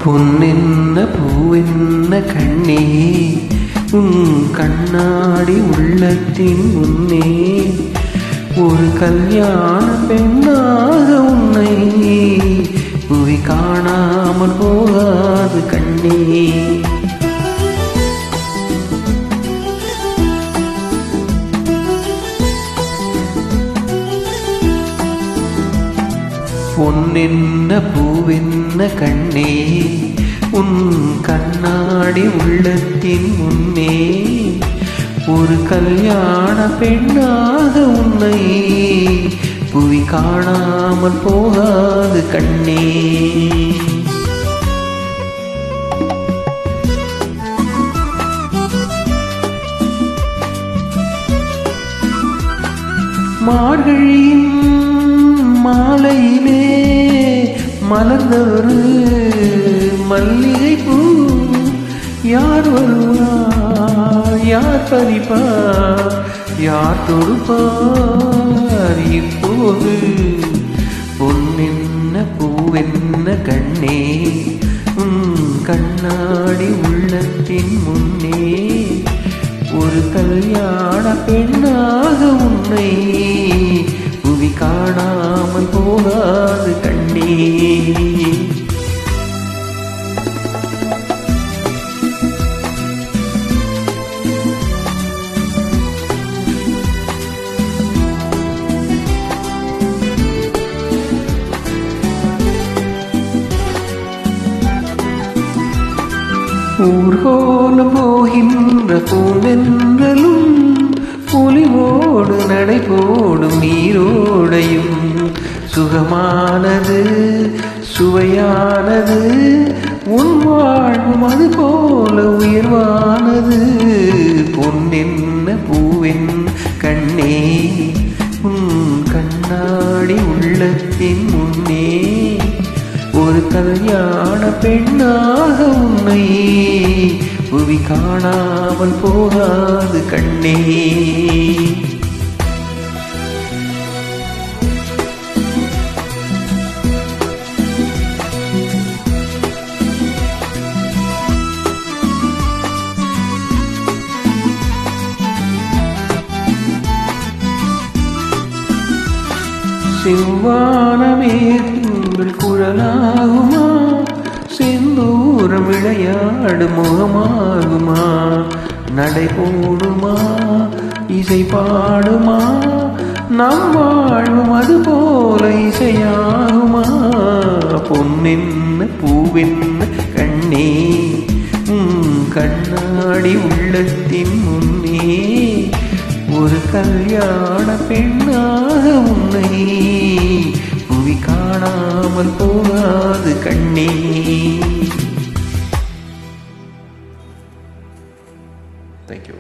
பொன்னென்ன பூவென்ன கண்ணே உன் கண்ணாடி உள்ளத்தின் முன்னே ஒரு கல்யாண பெண்ணாக உன்னை புவி காணாமல் போகாது கண்ணே. பொன்னென்ன பூவென்ன கண்ணே உன் கண்ணாடி உள்ளத்தின் முன்னே ஒரு கல்யாண பெண்ணாக உன்னை புவி காணாமல் போகாது கண்ணே. மார்கழியின் மாலையிலே மலர்ந்தொரு மல்லிகை பூ யார் வருவார், யார் பறிப்பார், யார் தொடுப்பார் இப்போது. பொன்னென்ன பூவென்ன கண்ணே உன் கண்ணாடி உள்ளத்தின் முன்னே ஒரு கல்யாண பெண்ணாக உன்னை புவி காணாமல் போகாது கண்ணே. ஊர்கோலம் போகின்ற பூந்தென்றலும் பொலிவோடு நடை போடும் நீரோடையும் சுகமானது சுவையானது உன் வாழ்வும் அது போல உயர்வானது. பொன்னென்ன பூவென் கண்ணே உன் கண்ணாடி உள்ளத்தின் முன்னே ஒரு கல்யாண பெண்ணாக உன்னை புவி காணாமல் போகாது கண்ணே. செவ்வானமே உங்கள் குழலாகுமா, செந்தூரம் விளையாடு முகமாகுமா, நடை போடுமா இசை பாடுமா, நம் வாழ்வும் அது போல இசையாகுமா. பொன்னென்ன பூவென்ன கண்ணே கண்ணாடி உள்ளத்தின் முன்னே ஒரு கல்யாண பெண்ணாக உன்னை புவி காணாமல் போகாது கண்ணே. Thank you.